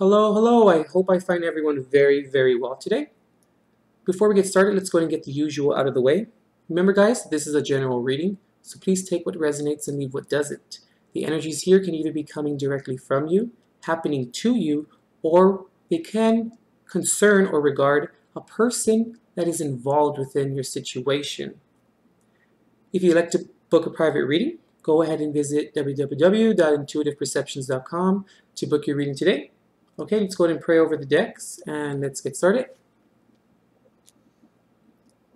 Hello, hello. I hope I find everyone very, very well today. Before we get started, let's go ahead and get the usual out of the way. Remember, guys, this is a general reading, so please take what resonates and leave what doesn't. The energies here can either be coming directly from you, happening to you, or they can concern or regard a person that is involved within your situation. If you'd like to book a private reading, go ahead and visit www.intuitiveperceptions.com to book your reading today. Okay, let's go ahead and pray over the decks and let's get started.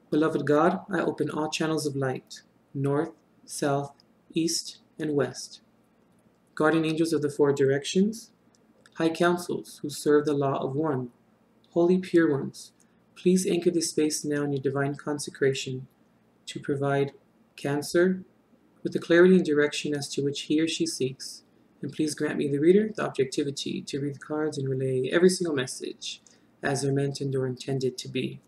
Beloved God, I open all channels of light, north, south, east, and west. Guardian angels of the four directions, high councils who serve the law of one, holy pure ones, please anchor this space now in your divine consecration to provide Cancer with the clarity and direction as to which he or she seeks. And please grant me, the reader, the objectivity to read the cards and relay every single message as they're meant and or intended to be.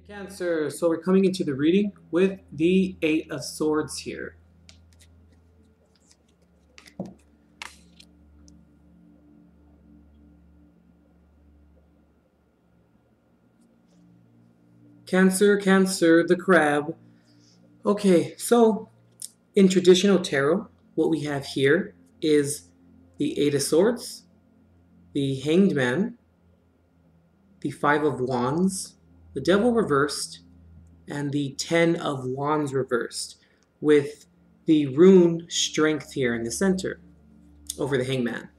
Cancer, so we're coming into the reading with the Eight of Swords here. Cancer, Cancer, the crab. Okay, so in traditional tarot, what we have here is the Eight of Swords, the Hanged Man, the Five of Wands, the Devil reversed, and the Ten of Wands reversed, with the rune Strength here in the center over the Hangman.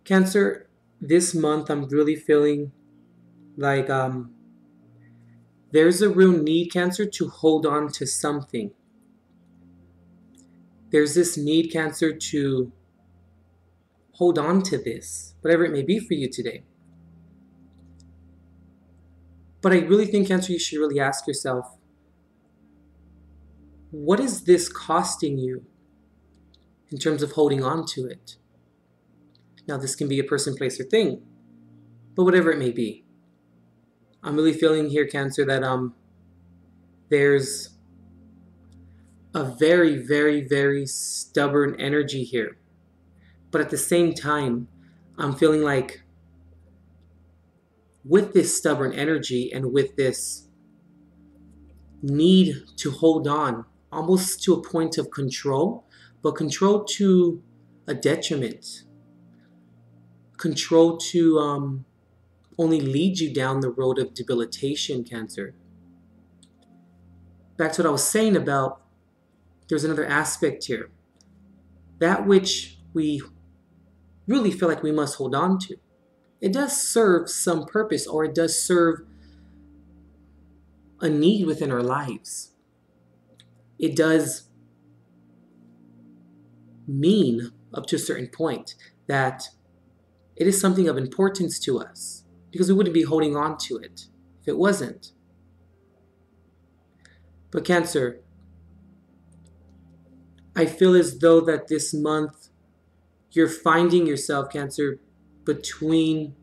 Cancer, this month I'm really feeling like there's a real need, Cancer, to hold on to something. There's this need, Cancer, to hold on to this, whatever it may be for you today. But I really think, Cancer, you should really ask yourself, what is this costing you in terms of holding on to it? Now, this can be a person, place, or thing, but whatever it may be. I'm really feeling here, Cancer, that there's a very, very, very stubborn energy here. But at the same time, I'm feeling like with this stubborn energy and with this need to hold on, almost to a point of control, but control to a detriment. Control to only lead you down the road of debilitation, Cancer. Back to what I was saying about, there's another aspect here. That which we really feel like we must hold on to, it does serve some purpose, or it does serve a need within our lives. It does mean, up to a certain point, that it is something of importance to us, because we wouldn't be holding on to it if it wasn't. But Cancer, I feel as though that this month you're finding yourself, Cancer, between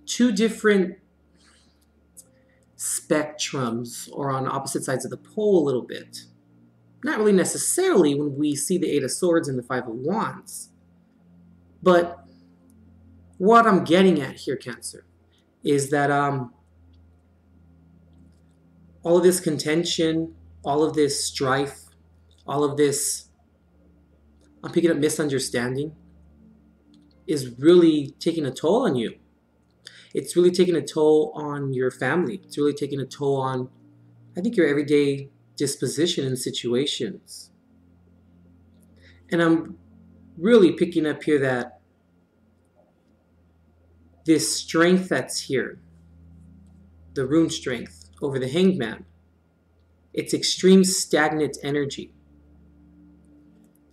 two different spectrums, or on opposite sides of the pole a little bit. Not really necessarily when we see the Eight of Swords and the Five of Wands. But what I'm getting at here, Cancer, is that all of this contention, all of this strife, all of this, I'm picking up misunderstanding, is really taking a toll on you. It's really taking a toll on your family. It's really taking a toll on, I think, your everyday disposition in situations. And I'm really picking up here that this strength that's here, the rune Strength over the Hanged Man, it's extreme stagnant energy.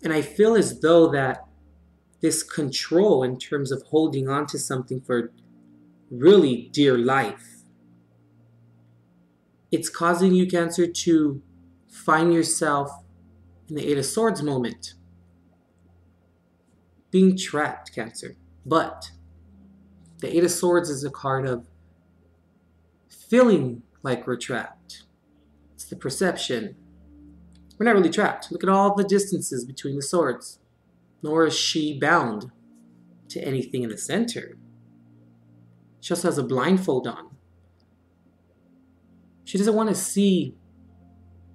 And I feel as though that this control in terms of holding on to something for really dear life, it's causing you, Cancer, to find yourself in the Eight of Swords moment, being trapped, Cancer. But the Eight of Swords is a card of feeling like we're trapped. It's the perception. We're not really trapped. Look at all the distances between the swords. Nor is she bound to anything in the center. She also has a blindfold on. She doesn't want to see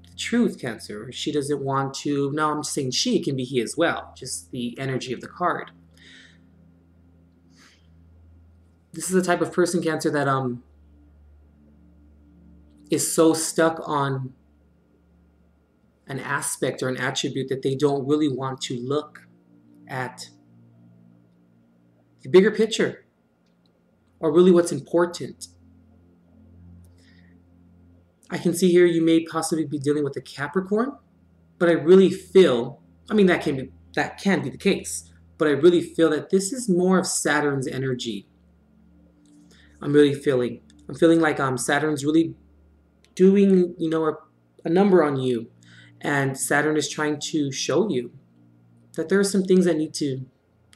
the truth, Cancer. She doesn't want to... No, I'm just saying she. It can be he as well. Just the energy of the card. This is the type of person, Cancer, that is so stuck on an aspect or an attribute that they don't really want to look at the bigger picture or really what's important. I can see here you may possibly be dealing with a Capricorn, but I really feel, I mean, that can be the case, but I really feel that this is more of Saturn's energy. I'm feeling like Saturn's really doing, a number on you. And Saturn is trying to show you that there are some things that need to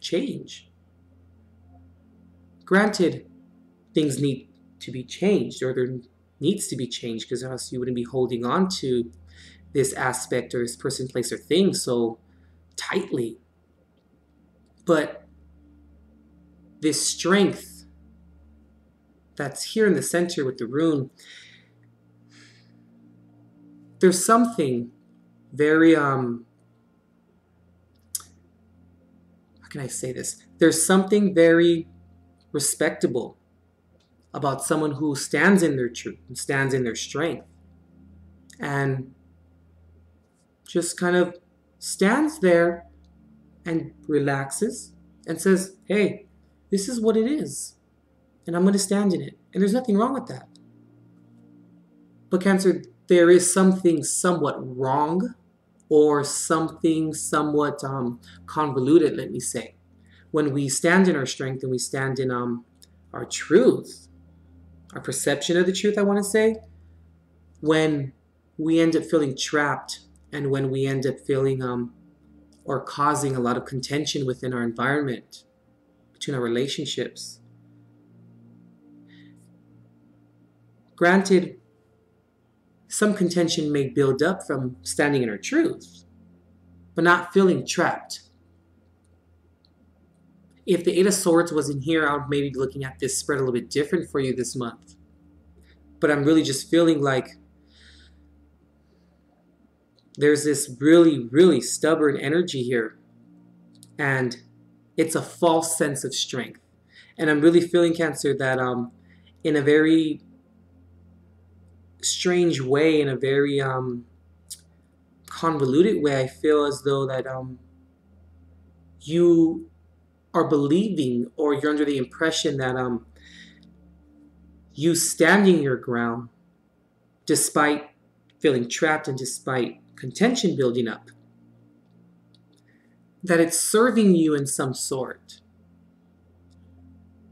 change. Granted, things need to be changed, or there needs to be changed, because else you wouldn't be holding on to this aspect or this person, place, or thing so tightly. But this strength that's here in the center with the rune, there's something very, how can I say this? There's something very respectable about someone who stands in their truth and stands in their strength and just kind of stands there and relaxes and says, hey, this is what it is, and I'm going to stand in it. And there's nothing wrong with that. But Cancer, there is something somewhat wrong or something somewhat convoluted, let me say, when we stand in our strength and we stand in our truth, our perception of the truth, I want to say, when we end up feeling trapped and when we end up feeling or causing a lot of contention within our environment, between our relationships. Granted, some contention may build up from standing in our truth, but not feeling trapped. If the Eight of Swords wasn't here, I would maybe be looking at this spread a little bit different for you this month. But I'm really just feeling like there's this really, really stubborn energy here. And it's a false sense of strength. And I'm really feeling, Cancer, that in a very strange way, in a very convoluted way, I feel as though that you are believing, or you're under the impression that you standing your ground despite feeling trapped and despite contention building up, that it's serving you in some sort,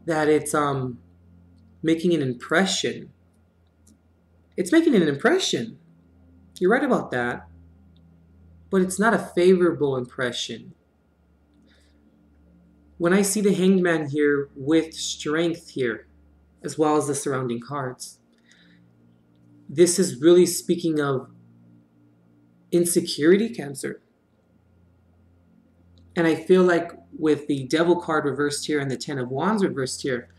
that it's making an impression. It's making an impression. You're right about that. But it's not a favorable impression. When I see the Hanged Man here with strength here, as well as the surrounding cards, this is really speaking of insecurity, Cancer. And I feel like with the Devil card reversed here and the Ten of Wands reversed here,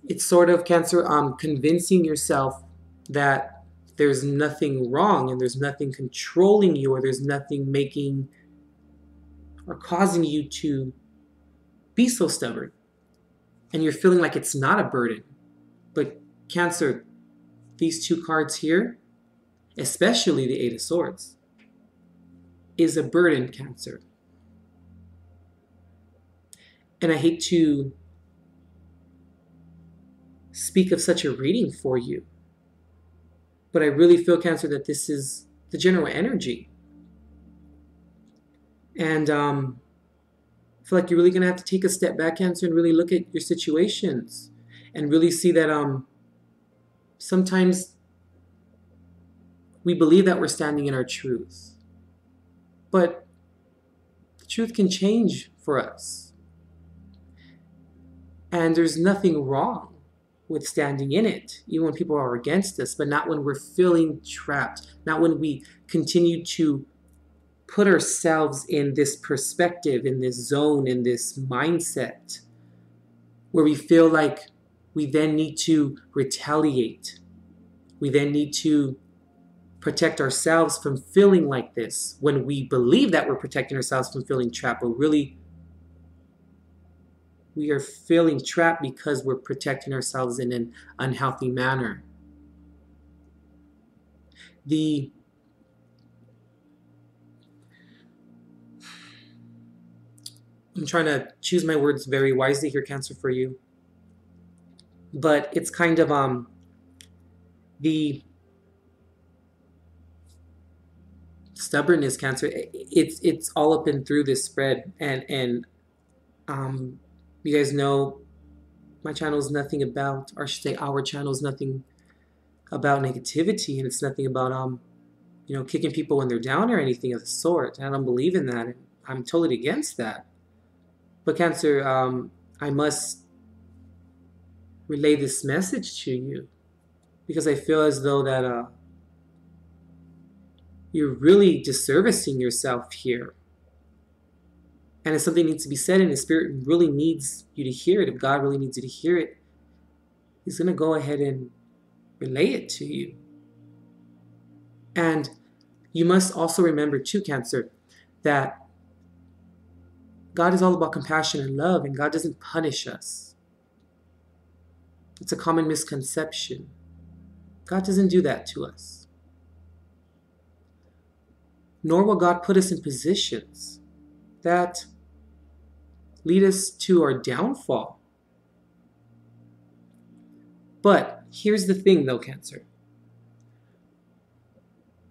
it's sort of, Cancer, convincing yourself that there's nothing wrong and there's nothing controlling you, or there's nothing making or causing you to be so stubborn. And you're feeling like it's not a burden. But Cancer, these two cards here, especially the Eight of Swords, is a burden, Cancer. And I hate to speak of such a reading for you, but I really feel, Cancer, that this is the general energy. And I feel like you're really going to have to take a step back, Cancer, and really look at your situations and really see that sometimes we believe that we're standing in our truth. But the truth can change for us. And there's nothing wrong with standing in it, even when people are against us, but not when we're feeling trapped, not when we continue to put ourselves in this perspective, in this zone, in this mindset, where we feel like we then need to retaliate. We then need to protect ourselves from feeling like this, when we believe that we're protecting ourselves from feeling trapped, but really we are feeling trapped because we're protecting ourselves in an unhealthy manner. I'm trying to choose my words very wisely here, Cancer, for you. But it's kind of the stubbornness, Cancer. It's all up and through this spread, and you guys know my channel is nothing about, or I should say, our channel is nothing about negativity, and it's nothing about kicking people when they're down or anything of the sort. I don't believe in that. I'm totally against that. But Cancer, I must relay this message to you because I feel as though that you're really disservicing yourself here. And if something needs to be said and the Spirit really needs you to hear it, if God really needs you to hear it, He's going to go ahead and relay it to you. And you must also remember too, Cancer, that God is all about compassion and love, and God doesn't punish us. It's a common misconception. God doesn't do that to us. Nor will God put us in positions that lead us to our downfall. But here's the thing though, Cancer.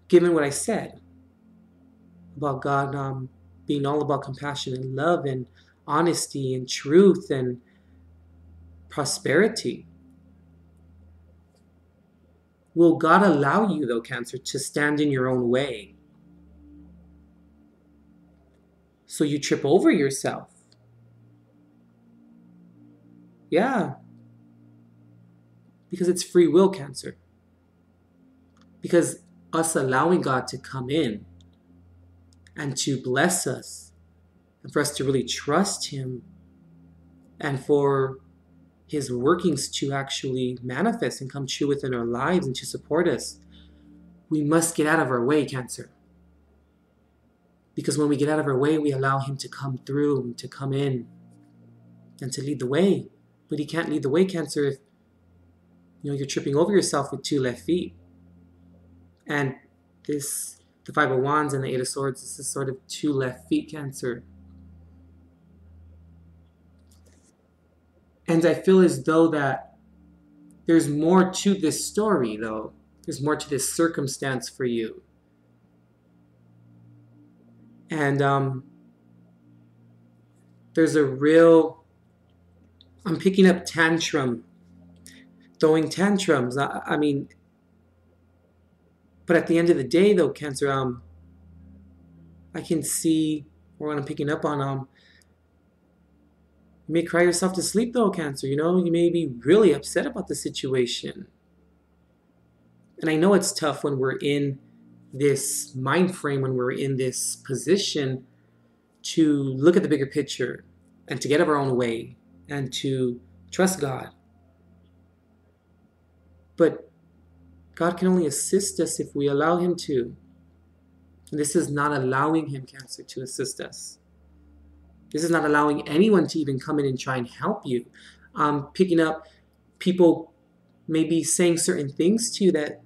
Given what I said about God being all about compassion and love and honesty and truth and prosperity, will God allow you though, Cancer, to stand in your own way so you trip over yourself? Yeah. Because it's free will, Cancer. Because us allowing God to come in and to bless us, and for us to really trust Him, and for His workings to actually manifest and come true within our lives and to support us, we must get out of our way, Cancer. Because when we get out of our way, we allow Him to come through and to come in and to lead the way. But He can't lead the way, Cancer, if you're tripping over yourself with 2 left feet. And the Five of Wands and the Eight of Swords, this is sort of 2 left feet, Cancer. And I feel as though that there's more to this story, though. There's more to this circumstance for you. And there's a real, I'm picking up throwing tantrums. I mean, but at the end of the day, though, Cancer, I can see, or what I'm picking up on, you may cry yourself to sleep, though, Cancer. You may be really upset about the situation. And I know it's tough when we're in this mind frame, when we're in this position, to look at the bigger picture and to get out of our own way and to trust God. But God can only assist us if we allow Him to. And this is not allowing Him, Cancer, to assist us. This is not allowing anyone to even come in and try and help you. Picking up people maybe saying certain things to you that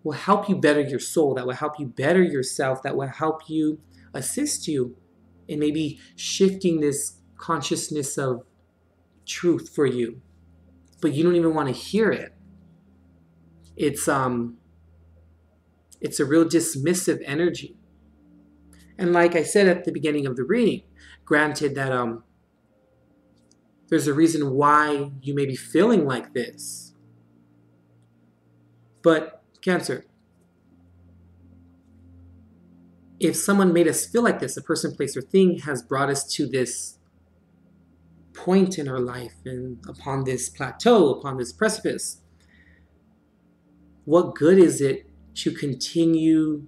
will help you better your soul, that will help you better yourself, that will help you, assist you in maybe shifting this consciousness of truth for you. But you don't even want to hear it. It's a real dismissive energy. And like I said at the beginning of the reading, granted that there's a reason why you may be feeling like this. But Cancer, if someone made us feel like this, a person, place, or thing has brought us to this point in our life and upon this plateau, upon this precipice, what good is it to continue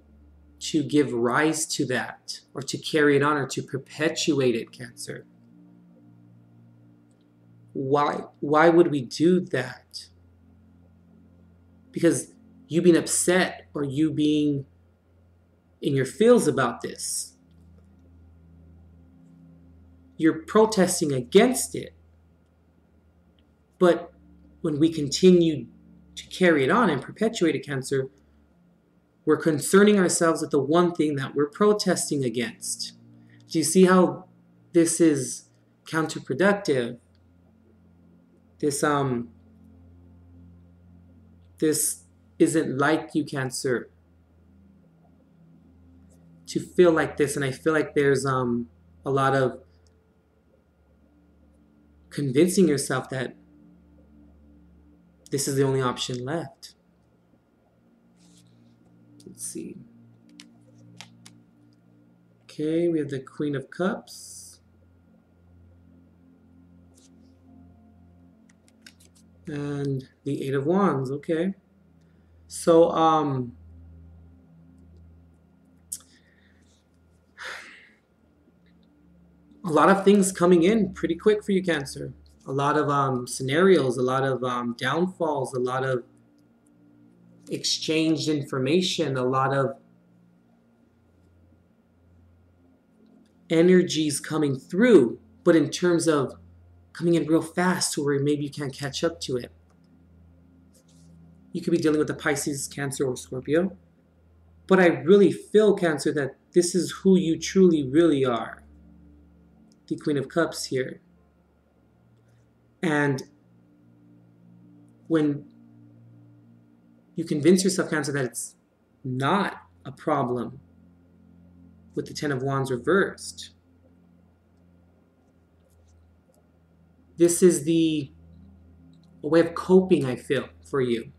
to give rise to that or to carry it on or to perpetuate it, Cancer? Why would we do that? Because you being upset or you being in your feels about this, you're protesting against it. But when we continue to carry it on and perpetuate it, Cancer, we're concerning ourselves with the one thing that we're protesting against. Do you see how this is counterproductive? This isn't like you, Cancer, to feel like this. And I feel like there's a lot of convincing yourself that this is the only option left. Let's see. Okay, we have the Queen of Cups. And the Eight of Wands, okay. So, a lot of things coming in pretty quick for you, Cancer. A lot of scenarios, a lot of downfalls, a lot of exchanged information, a lot of energies coming through, but in terms of coming in real fast to where maybe you can't catch up to it. You could be dealing with a Pisces, Cancer, or Scorpio. But I really feel, Cancer, that this is who you truly, really are. The Queen of Cups here. And when you convince yourself, Cancer, that it's not a problem with the Ten of Wands reversed, this is a way of coping, I feel, for you.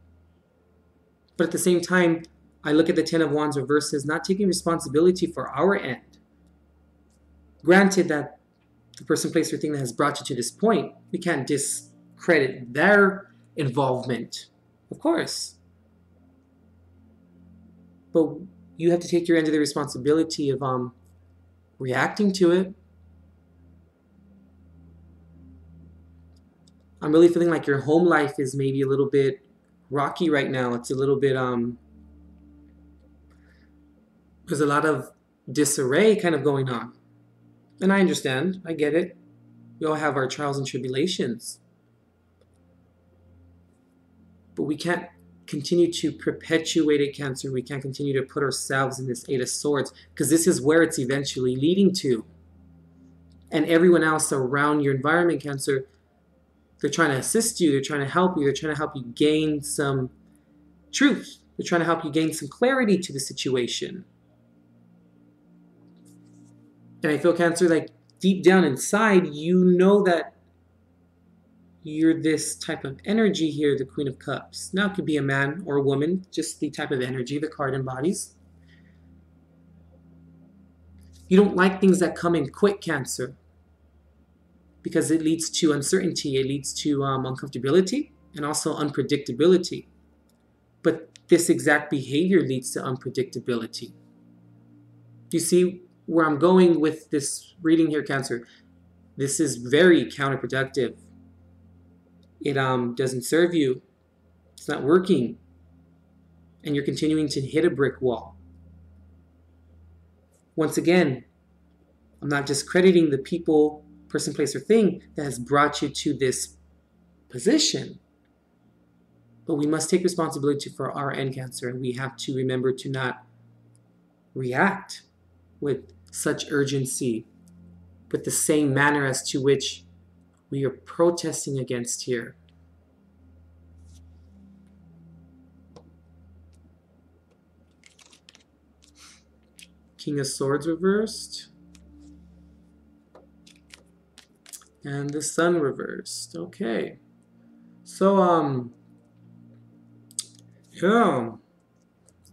But at the same time, I look at the Ten of Wands reversed as not taking responsibility for our end. Granted that the person, place, or thing that has brought you to this point, we can't discredit their involvement, of course. But you have to take your end of the responsibility of reacting to it. I'm really feeling like your home life is maybe a little bit rocky right now. It's a little bit, there's a lot of disarray kind of going on. And I understand, I get it. We all have our trials and tribulations. But we can't continue to perpetuate it, Cancer. We can't continue to put ourselves in this Eight of Swords, because this is where it's eventually leading to. And everyone else around your environment, Cancer, they're trying to assist you, they're trying to help you, they're trying to help you gain some truth. They're trying to help you gain some clarity to the situation. And I feel, Cancer, like deep down inside, you know that you're this type of energy here, the Queen of Cups. Now it could be a man or a woman, just the type of energy the card embodies. You don't like things that come in quick, Cancer, because it leads to uncertainty, it leads to uncomfortability, and also unpredictability. But this exact behavior leads to unpredictability. Do you see where I'm going with this reading here, Cancer? This is very counterproductive. It doesn't serve you. It's not working. And you're continuing to hit a brick wall. Once again, I'm not discrediting the people, person, place, or thing that has brought you to this position. But we must take responsibility for our end, Cancer, and we have to remember to not react with such urgency, with the same manner as to which we are protesting against here. King of Swords reversed. And the Sun reversed. Okay. So, yeah.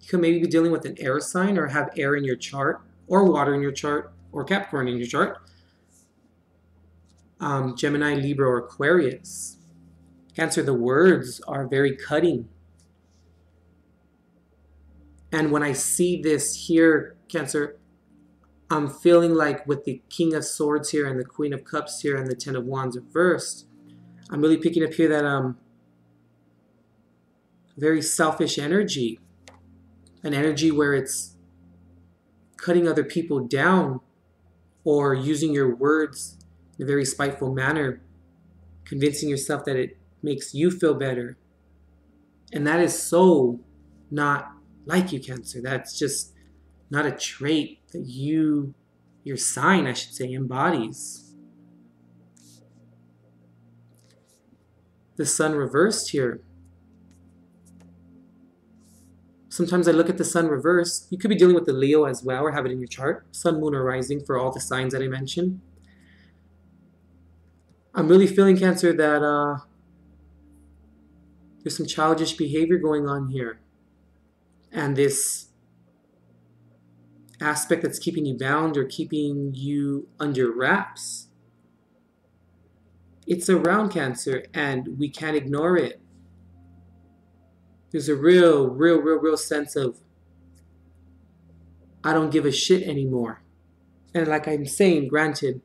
You could maybe be dealing with an air sign or have air in your chart. or water in your chart, or Capricorn in your chart, Gemini, Libra, or Aquarius. Cancer, the words are very cutting. And when I see this here, Cancer, I'm feeling like with the King of Swords here and the Queen of Cups here and the Ten of Wands reversed, I'm really picking up here that very selfish energy. An energy where it's cutting other people down or using your words in a very spiteful manner, convincing yourself that it makes you feel better. And that is so not like you, Cancer. That's just not a trait that your sign, I should say, embodies. The Sun reversed here. Sometimes I look at the Sun reversed. You could be dealing with the Leo as well, or have it in your chart. Sun, Moon, or Rising for all the signs that I mentioned. I'm really feeling, Cancer, that there's some childish behavior going on here. And this aspect that's keeping you bound or keeping you under wraps, it's around, Cancer, and we can't ignore it. There's a real sense of, I don't give a shit anymore. And like I'm saying, granted,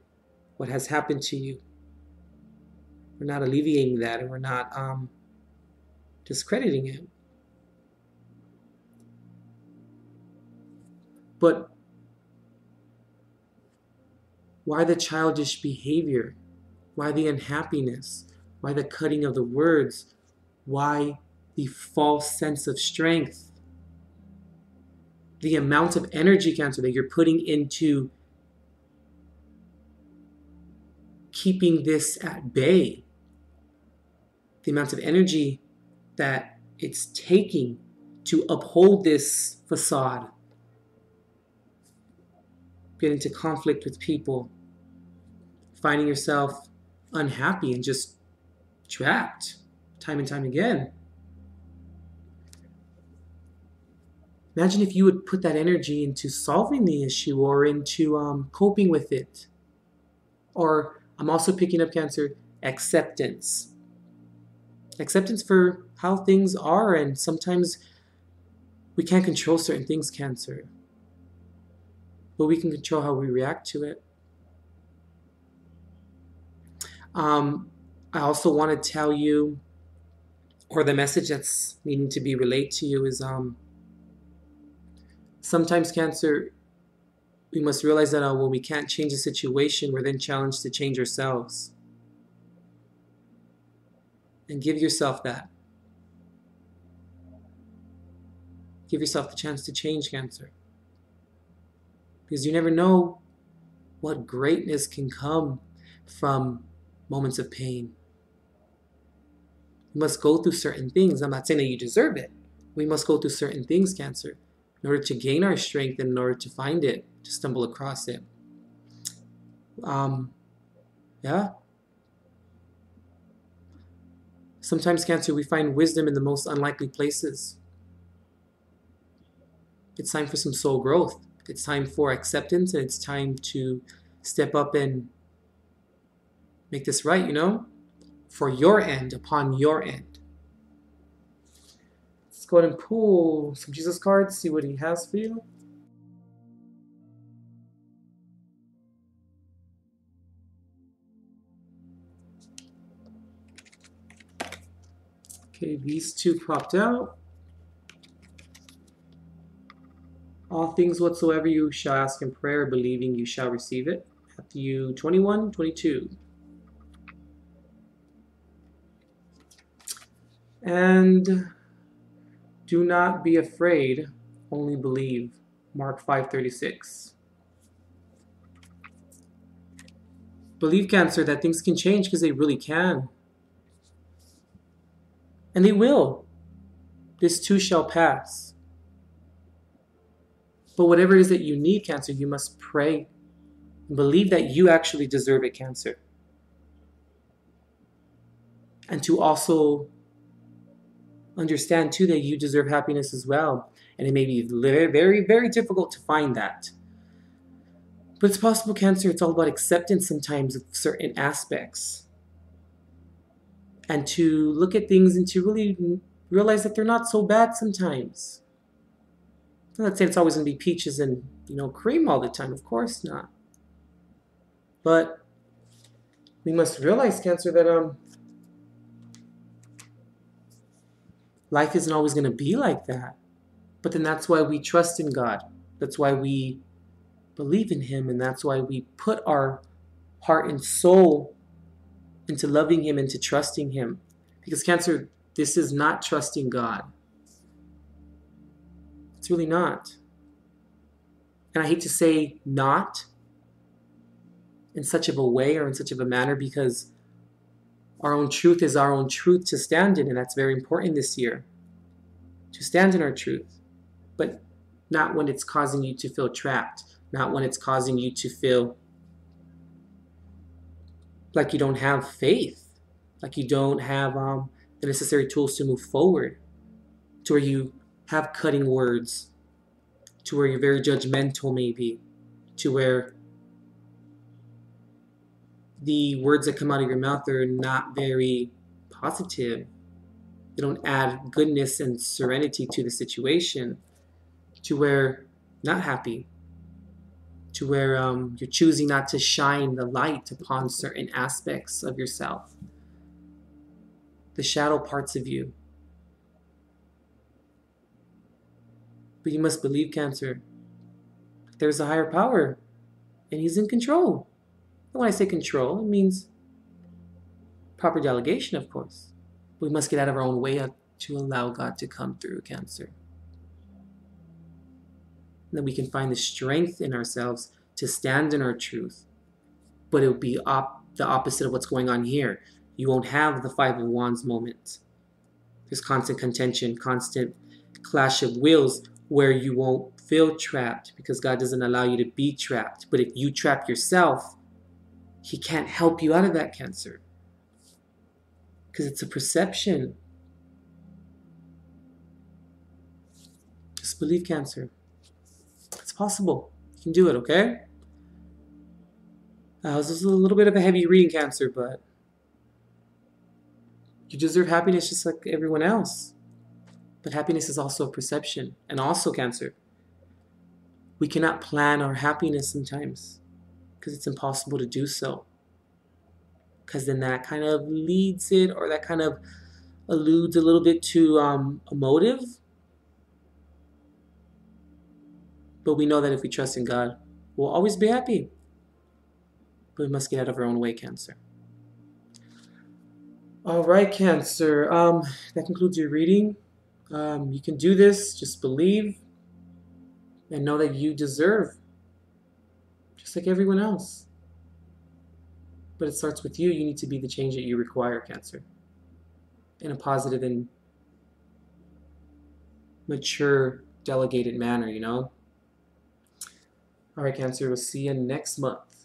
what has happened to you, we're not alleviating that, and we're not discrediting it. But why the childish behavior? Why the unhappiness? Why the cutting of the words? Why the false sense of strength? The amount of energy, Cancer, that you're putting into keeping this at bay. The amount of energy that it's taking to uphold this facade. Get into conflict with people. Finding yourself unhappy and just trapped time and time again. Imagine if you would put that energy into solving the issue or into coping with it. Or I'm also picking up, Cancer, acceptance. Acceptance for how things are, and sometimes we can't control certain things, Cancer. But we can control how we react to it. I also want to tell you, or the message that's needing to be relayed to you is sometimes, Cancer, we must realize that when we can't change a situation, we're then challenged to change ourselves. And give yourself that. Give yourself the chance to change, Cancer. Because you never know what greatness can come from moments of pain. You must go through certain things. I'm not saying that you deserve it. We must go through certain things, Cancer, in order to gain our strength and in order to find it, to stumble across it. Yeah. Sometimes, Cancer, we find wisdom in the most unlikely places. It's time for some soul growth. It's time for acceptance, and it's time to step up and make this right, you know? For your end, upon your end. Let's go ahead and pull some Jesus cards, see what he has for you. Okay, these two popped out. All things whatsoever you shall ask in prayer, believing you shall receive it. Matthew 21:22. And do not be afraid, only believe. Mark 5:36. Believe, Cancer, that things can change because they really can. And they will. This too shall pass. But whatever it is that you need, Cancer, you must pray. And believe that you actually deserve it, Cancer. And to also understand, too, that you deserve happiness as well. And it may be very, very difficult to find that. But it's possible, Cancer, it's all about acceptance sometimes of certain aspects. And to look at things and to really realize that they're not so bad sometimes. I'm not saying it's always going to be peaches and, cream all the time. Of course not. But we must realize, Cancer, that life isn't always going to be like that. But then that's why we trust in God. That's why we believe in Him, and that's why we put our heart and soul into loving Him and to trusting Him. Because, Cancer, this is not trusting God. It's really not. And I hate to say not in such of a way or in such of a manner, because our own truth is our own truth to stand in, and that's very important this year. To stand in our truth. But not when it's causing you to feel trapped. Not when it's causing you to feel like you don't have faith. Like you don't have the necessary tools to move forward. To where you have cutting words. To where you're very judgmental maybe. To where the words that come out of your mouth are not very positive. They don't add goodness and serenity to the situation. To where not happy. To where you're choosing not to shine the light upon certain aspects of yourself. The shadow parts of you. But you must believe, Cancer, there's a higher power, and He's in control. And when I say control, it means proper delegation, of course. We must get out of our own way to allow God to come through, Cancer. And then we can find the strength in ourselves to stand in our truth. But it will be the opposite of what's going on here. You won't have the Five of Wands moment. There's constant contention, constant clash of wills where you won't feel trapped because God doesn't allow you to be trapped. But if you trap yourself, He can't help you out of that, Cancer. Because it's a perception. Just believe, Cancer. It's possible. You can do it, okay? This is a little bit of a heavy reading, Cancer, but you deserve happiness just like everyone else. But happiness is also a perception. And also, Cancer, we cannot plan our happiness sometimes because it's impossible to do so. Because then that kind of leads it, or that kind of alludes a little bit to a motive. But we know that if we trust in God, we'll always be happy. But we must get out of our own way, Cancer. All right, Cancer. That concludes your reading. You can do this. Just believe and know that you deserve, just like everyone else. But it starts with you. You need to be the change that you require, Cancer, in a positive and mature, delegated manner, All right, Cancer. We'll see you next month.